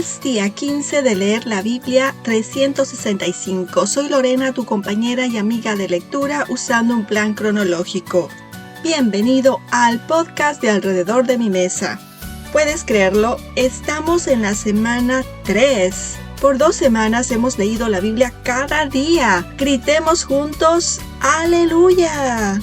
lunes, día 15 de leer la Biblia 365. Soy Lorena, tu compañera y amiga de lectura, usando un plan cronológico. Bienvenido al podcast de Alrededor de mi Mesa. ¿Puedes creerlo? Estamos en la semana 3. Por 2 semanas hemos leído la Biblia cada día. Gritemos juntos, ¡Aleluya!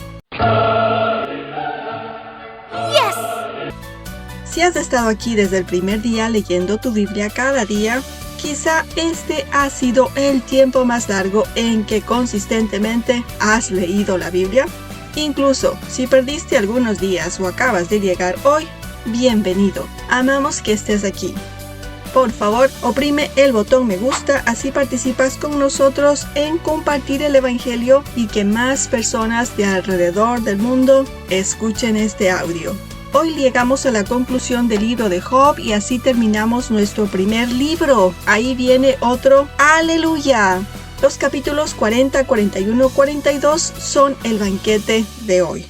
Si has estado aquí desde el primer día leyendo tu Biblia cada día, quizá este ha sido el tiempo más largo en que consistentemente has leído la Biblia. Incluso si perdiste algunos días o acabas de llegar hoy, bienvenido. Amamos que estés aquí. Por favor, oprime el botón me gusta, así participas con nosotros en compartir el Evangelio y que más personas de alrededor del mundo escuchen este audio. Hoy llegamos a la conclusión del libro de Job y así terminamos nuestro primer libro. Ahí viene otro ¡Aleluya! Los capítulos 40, 41, 42 son el banquete de hoy.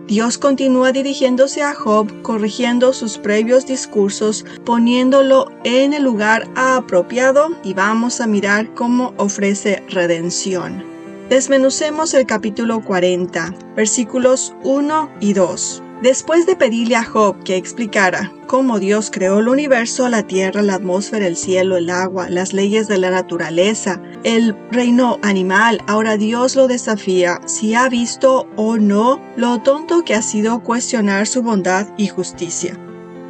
Dios continúa dirigiéndose a Job, corrigiendo sus previos discursos, poniéndolo en el lugar apropiado y vamos a mirar cómo ofrece redención. Desmenucemos el capítulo 40, versículos 1 y 2. Después de pedirle a Job que explicara cómo Dios creó el universo, la tierra, la atmósfera, el cielo, el agua, las leyes de la naturaleza, el reino animal, ahora Dios lo desafía si ha visto o no lo tonto que ha sido cuestionar su bondad y justicia.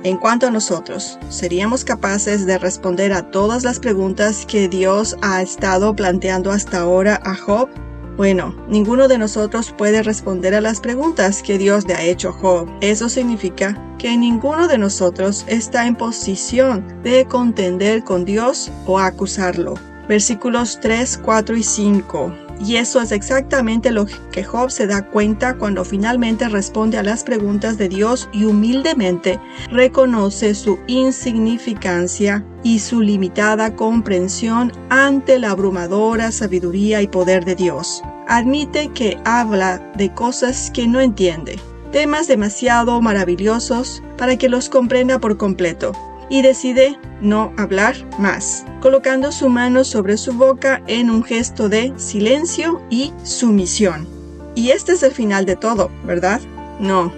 En cuanto a nosotros, ¿seríamos capaces de responder a todas las preguntas que Dios ha estado planteando hasta ahora a Job? Bueno, ninguno de nosotros puede responder a las preguntas que Dios le ha hecho a Job. Eso significa que ninguno de nosotros está en posición de contender con Dios o acusarlo. Versículos 3, 4 y 5. Y eso es exactamente lo que Job se da cuenta cuando finalmente responde a las preguntas de Dios y humildemente reconoce su insignificancia y su limitada comprensión ante la abrumadora sabiduría y poder de Dios. Admite que habla de cosas que no entiende, temas demasiado maravillosos para que los comprenda por completo, y decide no hablar más, colocando su mano sobre su boca en un gesto de silencio y sumisión. Y este es el final de todo, ¿verdad? No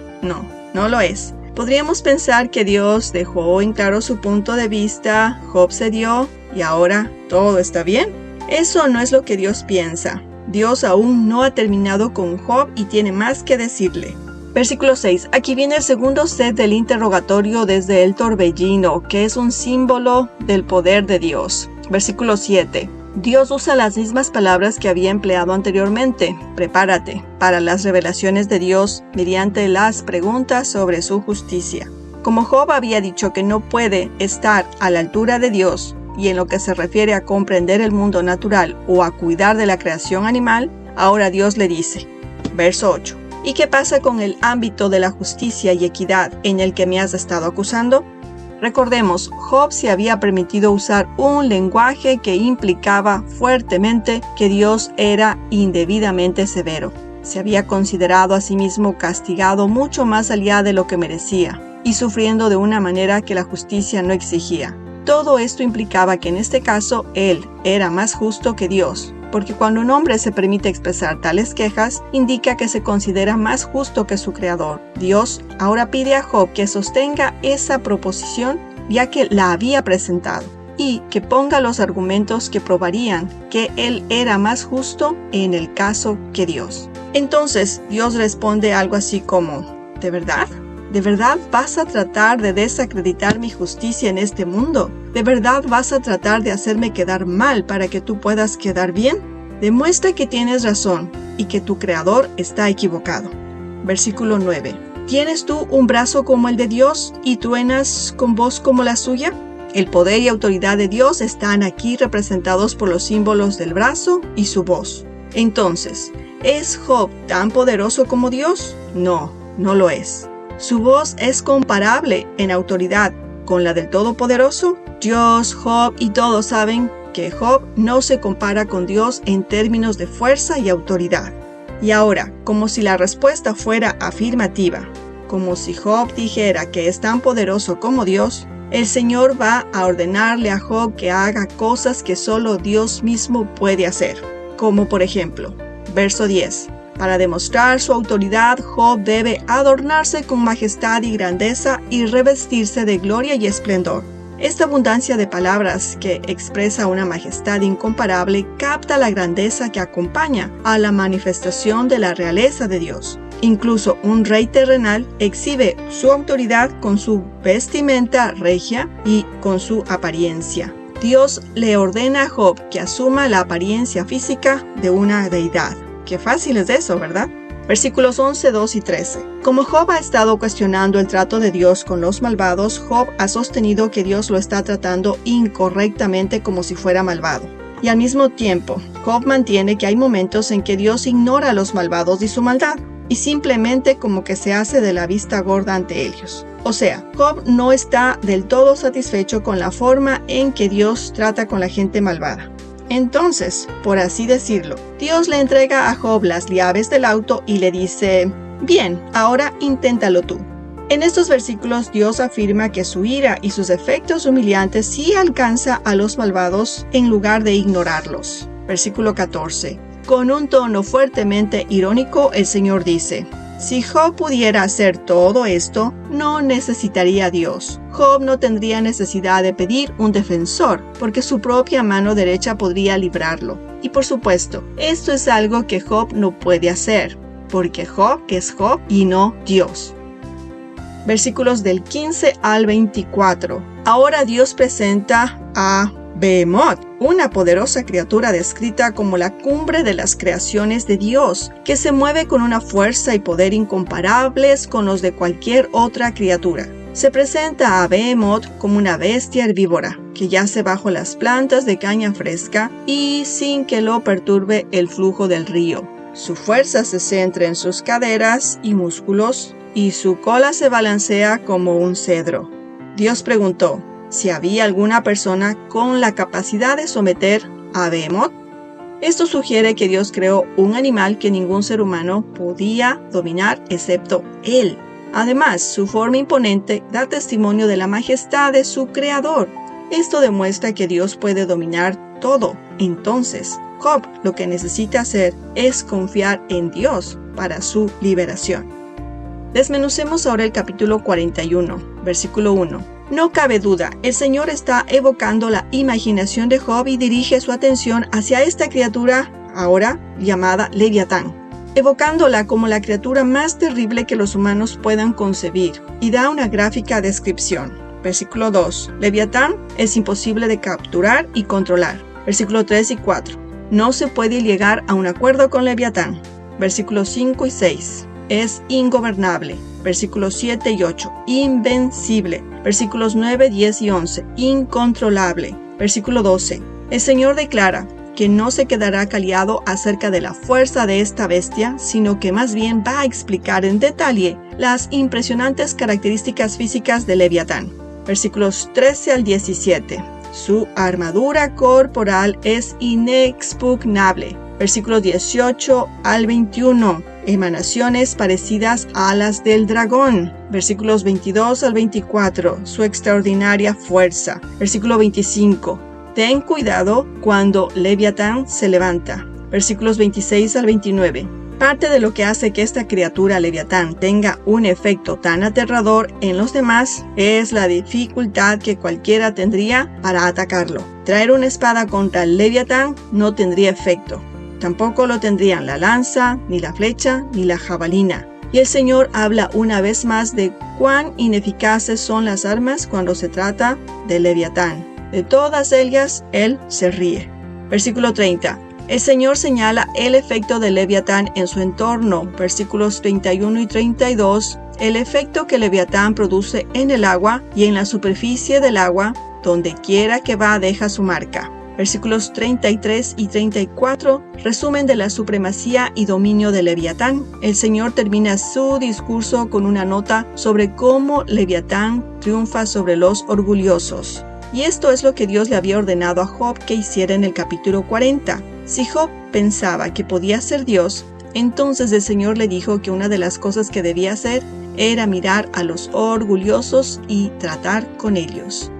lo es. Podríamos pensar que Dios dejó en claro su punto de vista, Job cedió y ahora todo está bien. Eso no es lo que Dios piensa. Dios aún no ha terminado con Job y tiene más que decirle. Versículo 6. Aquí viene el segundo set del interrogatorio desde el torbellino, que es un símbolo del poder de Dios. Versículo 7. Dios usa las mismas palabras que había empleado anteriormente. Prepárate para las revelaciones de Dios mediante las preguntas sobre su justicia. Como Job había dicho que no puede estar a la altura de Dios, y en lo que se refiere a comprender el mundo natural o a cuidar de la creación animal, ahora Dios le dice. Verso 8. ¿Y qué pasa con el ámbito de la justicia y equidad en el que me has estado acusando? Recordemos, Job se había permitido usar un lenguaje que implicaba fuertemente que Dios era indebidamente severo. Se había considerado a sí mismo castigado mucho más allá de lo que merecía y sufriendo de una manera que la justicia no exigía. Todo esto implicaba que en este caso él era más justo que Dios. Porque cuando un hombre se permite expresar tales quejas, indica que se considera más justo que su creador. Dios ahora pide a Job que sostenga esa proposición, ya que la había presentado, y que ponga los argumentos que probarían que él era más justo en el caso que Dios. Entonces, Dios responde algo así como, ¿de verdad? ¿De verdad vas a tratar de desacreditar mi justicia en este mundo? ¿De verdad vas a tratar de hacerme quedar mal para que tú puedas quedar bien? Demuestra que tienes razón y que tu creador está equivocado. Versículo 9. ¿Tienes tú un brazo como el de Dios y truenas con voz como la suya? El poder y autoridad de Dios están aquí representados por los símbolos del brazo y su voz. Entonces, ¿es Job tan poderoso como Dios? No lo es. ¿Su voz es comparable en autoridad con la del Todopoderoso? Dios, Job y todos saben que Job no se compara con Dios en términos de fuerza y autoridad. Y ahora, como si la respuesta fuera afirmativa, como si Job dijera que es tan poderoso como Dios, El Señor va a ordenarle a Job que haga cosas que solo Dios mismo puede hacer. Como por ejemplo, verso 10. Para demostrar su autoridad, Job debe adornarse con majestad y grandeza y revestirse de gloria y esplendor. Esta abundancia de palabras que expresa una majestad incomparable capta la grandeza que acompaña a la manifestación de la realeza de Dios. Incluso un rey terrenal exhibe su autoridad con su vestimenta regia y con su apariencia. Dios le ordena a Job que asuma la apariencia física de una deidad. Qué fácil es eso, ¿verdad? Versículos 11, 2 y 13. Como Job ha estado cuestionando el trato de Dios con los malvados, Job ha sostenido que Dios lo está tratando incorrectamente como si fuera malvado. Y al mismo tiempo, Job mantiene que hay momentos en que Dios ignora a los malvados y su maldad, y simplemente como que se hace de la vista gorda ante ellos. O sea, Job no está del todo satisfecho con la forma en que Dios trata con la gente malvada. Entonces, por así decirlo, Dios le entrega a Job las llaves del auto y le dice, bien, ahora inténtalo tú. En estos versículos Dios afirma que su ira y sus efectos humillantes sí alcanza a los malvados en lugar de ignorarlos. Versículo 14. Con un tono fuertemente irónico, el Señor dice, si Job pudiera hacer todo esto, no necesitaría a Dios. Job no tendría necesidad de pedir un defensor, porque su propia mano derecha podría librarlo. Y por supuesto, esto es algo que Job no puede hacer, porque Job es Job y no Dios. Versículos del 15 al 24. Ahora Dios presenta a Behemoth, una poderosa criatura descrita como la cumbre de las creaciones de Dios, que se mueve con una fuerza y poder incomparables con los de cualquier otra criatura. Se presenta a Behemoth como una bestia herbívora, que yace bajo las plantas de caña fresca y sin que lo perturbe el flujo del río. Su fuerza se centra en sus caderas y músculos, y su cola se balancea como un cedro. Dios preguntó si había alguna persona con la capacidad de someter a Behemoth. Esto sugiere que Dios creó un animal que ningún ser humano podía dominar excepto Él. Además, su forma imponente da testimonio de la majestad de su Creador. Esto demuestra que Dios puede dominar todo. Entonces, Job lo que necesita hacer es confiar en Dios para su liberación. Desmenucemos ahora el capítulo 41, versículo 1. No cabe duda, el Señor está evocando la imaginación de Job y dirige su atención hacia esta criatura, ahora llamada Leviatán, evocándola como la criatura más terrible que los humanos puedan concebir, y da una gráfica descripción. Versículo 2. Leviatán es imposible de capturar y controlar. Versículo 3 y 4. No se puede llegar a un acuerdo con Leviatán. Versículos 5 y 6. Es ingobernable. Versículos 7 y 8. Invencible. Versículos 9, 10 y 11. Incontrolable. Versículo 12. El Señor declara que no se quedará callado acerca de la fuerza de esta bestia, sino que más bien va a explicar en detalle las impresionantes características físicas de Leviatán. Versículos 13 al 17. Su armadura corporal es inexpugnable. Versículos 18 al 21. Emanaciones parecidas a las del dragón. Versículos 22 al 24. Su extraordinaria fuerza. Versículo 25. Ten cuidado cuando Leviatán se levanta. Versículos 26 al 29. Parte de lo que hace que esta criatura Leviatán tenga un efecto tan aterrador en los demás es la dificultad que cualquiera tendría para atacarlo. Traer una espada contra el Leviatán no tendría efecto. Tampoco lo tendrían la lanza, ni la flecha, ni la jabalina. Y el Señor habla una vez más de cuán ineficaces son las armas cuando se trata de Leviatán. De todas ellas, Él se ríe. Versículo 30. El Señor señala el efecto de Leviatán en su entorno. Versículos 31 y 32. El efecto que Leviatán produce en el agua y en la superficie del agua, donde quiera que va deja su marca. Versículos 33 y 34, resumen de la supremacía y dominio de Leviatán. El Señor termina su discurso con una nota sobre cómo Leviatán triunfa sobre los orgullosos. Y esto es lo que Dios le había ordenado a Job que hiciera en el capítulo 40. Si Job pensaba que podía ser Dios, entonces el Señor le dijo que una de las cosas que debía hacer era mirar a los orgullosos y tratar con ellos.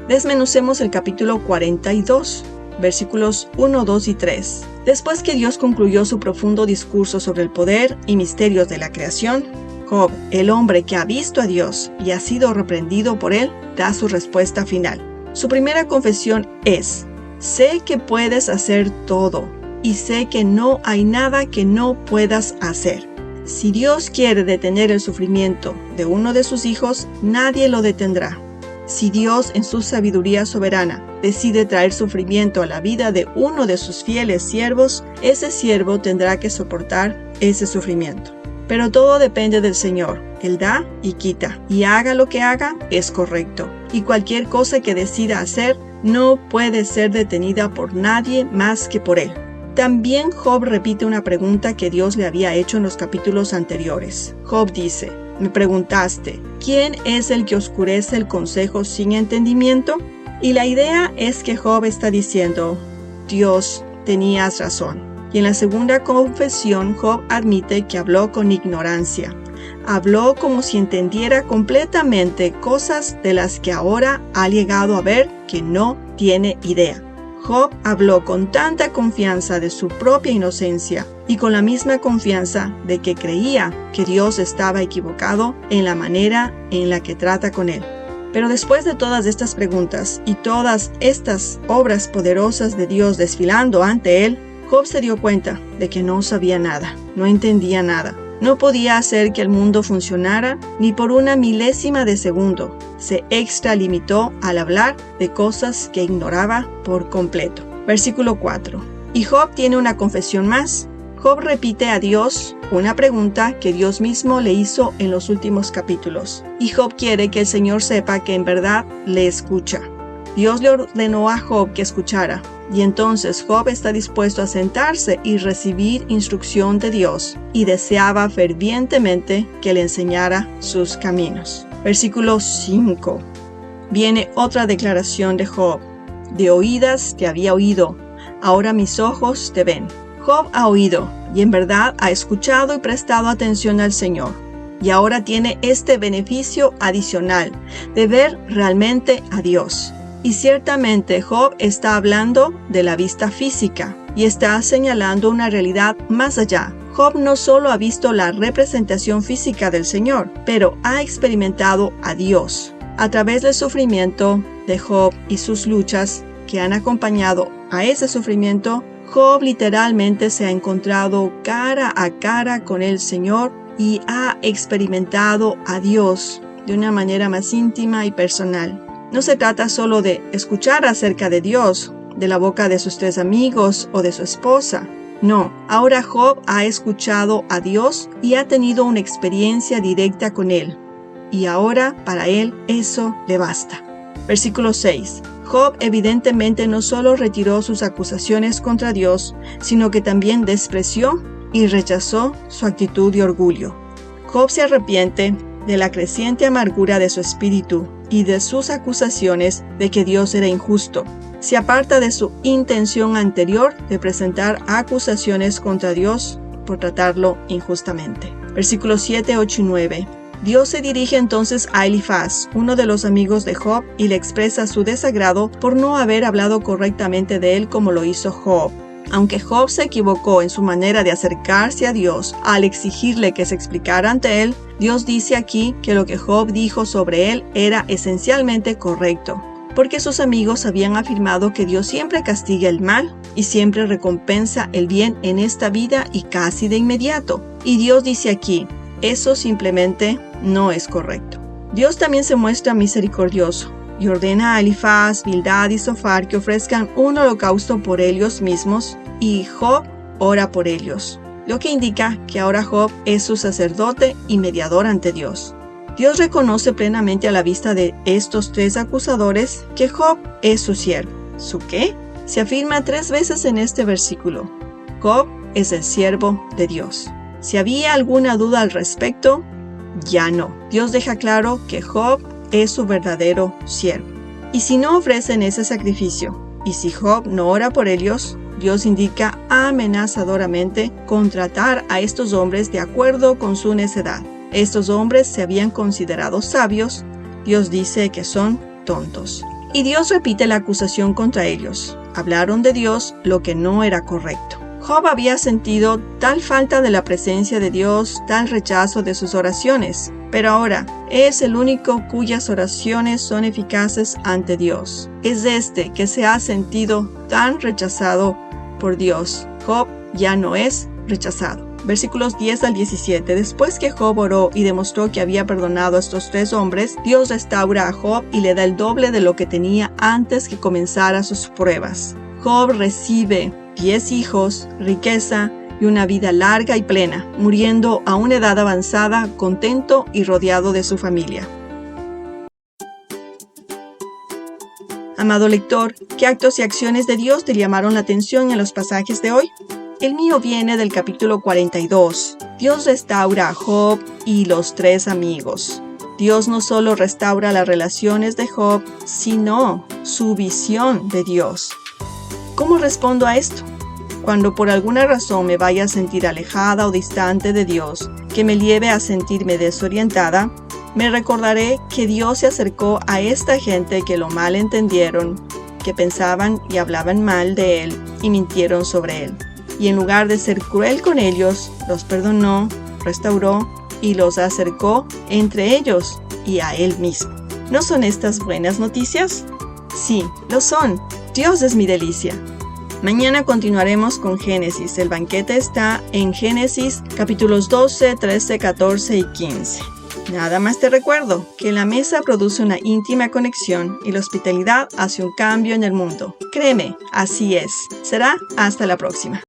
Desmenucemos el capítulo 42, versículos 1, 2 y 3. Después que Dios concluyó su profundo discurso sobre el poder y misterios de la creación, Job, el hombre que ha visto a Dios y ha sido reprendido por él, da su respuesta final. Su primera confesión es: sé que puedes hacer todo, y sé que no hay nada que no puedas hacer. Si Dios quiere detener el sufrimiento de uno de sus hijos, nadie lo detendrá. Si Dios, en su sabiduría soberana, decide traer sufrimiento a la vida de uno de sus fieles siervos, ese siervo tendrá que soportar ese sufrimiento. Pero todo depende del Señor. Él da y quita, y haga lo que haga, es correcto. Y cualquier cosa que decida hacer no puede ser detenida por nadie más que por Él. También Job repite una pregunta que Dios le había hecho en los capítulos anteriores. Job dice: me preguntaste, ¿quién es el que oscurece el consejo sin entendimiento? Y la idea es que Job está diciendo: Dios, tenías razón. Y en la segunda confesión, Job admite que habló con ignorancia. Habló como si entendiera completamente cosas de las que ahora ha llegado a ver que no tiene idea. Job habló con tanta confianza de su propia inocencia y con la misma confianza de que creía que Dios estaba equivocado en la manera en la que trata con él. Pero después de todas estas preguntas y todas estas obras poderosas de Dios desfilando ante él, Job se dio cuenta de que no sabía nada, no entendía nada. No podía hacer que el mundo funcionara ni por una milésima de segundo. Se extralimitó al hablar de cosas que ignoraba por completo. Versículo 4. Y Job tiene una confesión más. Job repite a Dios una pregunta que Dios mismo le hizo en los últimos capítulos. Y Job quiere que el Señor sepa que en verdad le escucha. Dios le ordenó a Job que escuchara. Y entonces Job está dispuesto a sentarse y recibir instrucción de Dios, y deseaba fervientemente que le enseñara sus caminos. Versículo 5. Viene otra declaración de Job: de oídas te había oído, ahora mis ojos te ven. Job ha oído, y en verdad ha escuchado y prestado atención al Señor. Y ahora tiene este beneficio adicional de ver realmente a Dios. Y ciertamente Job está hablando de la vista física y está señalando una realidad más allá. Job no solo ha visto la representación física del Señor, pero ha experimentado a Dios. A través del sufrimiento de Job y sus luchas que han acompañado a ese sufrimiento, Job literalmente se ha encontrado cara a cara con el Señor y ha experimentado a Dios de una manera más íntima y personal. No se trata solo de escuchar acerca de Dios, de la boca de sus 3 amigos o de su esposa. No, ahora Job ha escuchado a Dios y ha tenido una experiencia directa con Él. Y ahora para él eso le basta. Versículo 6. Job evidentemente no solo retiró sus acusaciones contra Dios, sino que también despreció y rechazó su actitud de orgullo. Job se arrepiente de la creciente amargura de su espíritu y de sus acusaciones de que Dios era injusto. Se aparta de su intención anterior de presentar acusaciones contra Dios por tratarlo injustamente. Versículos 7, 8 y 9. Dios se dirige entonces a Elifaz, uno de los amigos de Job, y le expresa su desagrado por no haber hablado correctamente de él como lo hizo Job. Aunque Job se equivocó en su manera de acercarse a Dios al exigirle que se explicara ante él, Dios dice aquí que lo que Job dijo sobre él era esencialmente correcto, porque sus amigos habían afirmado que Dios siempre castiga el mal y siempre recompensa el bien en esta vida y casi de inmediato. Y Dios dice aquí, eso simplemente no es correcto. Dios también se muestra misericordioso y ordena a Elifaz, Bildad y Zofar que ofrezcan un holocausto por ellos mismos, y Job ora por ellos, lo que indica que ahora Job es su sacerdote y mediador ante Dios. Dios reconoce plenamente a la vista de estos 3 acusadores que Job es su siervo. ¿Su qué? Se afirma 3 veces en este versículo. Job es el siervo de Dios. Si había alguna duda al respecto, ya no. Dios deja claro que Job es su verdadero siervo. Y si no ofrecen ese sacrificio, y si Job no ora por ellos, Dios indica amenazadoramente contratar a estos hombres de acuerdo con su necedad. Estos hombres se habían considerado sabios. Dios dice que son tontos. Y Dios repite la acusación contra ellos. Hablaron de Dios lo que no era correcto. Job había sentido tal falta de la presencia de Dios, tal rechazo de sus oraciones, pero ahora es el único cuyas oraciones son eficaces ante Dios. Es este que se ha sentido tan rechazado por Dios. Job ya no es rechazado. Versículos 10 al 17. Después que Job oró y demostró que había perdonado a estos 3 hombres, Dios restaura a Job y le da el doble de lo que tenía antes que comenzara sus pruebas. Job recibe 10 hijos, riqueza y una vida larga y plena, muriendo a una edad avanzada, contento y rodeado de su familia. Amado lector, ¿qué actos y acciones de Dios te llamaron la atención en los pasajes de hoy? El mío viene del capítulo 42. Dios restaura a Job y los 3 amigos. Dios no solo restaura las relaciones de Job, sino su visión de Dios. ¿Cómo respondo a esto? Cuando por alguna razón me vaya a sentir alejada o distante de Dios, que me lleve a sentirme desorientada, me recordaré que Dios se acercó a esta gente que lo malentendieron, que pensaban y hablaban mal de Él y mintieron sobre Él. Y en lugar de ser cruel con ellos, los perdonó, restauró y los acercó entre ellos y a Él mismo. ¿No son estas buenas noticias? Sí, lo son. Dios es mi delicia. Mañana continuaremos con Génesis. El banquete está en Génesis capítulos 12, 13, 14 y 15. Nada más te recuerdo que la mesa produce una íntima conexión y la hospitalidad hace un cambio en el mundo. Créeme, así es. Será hasta la próxima.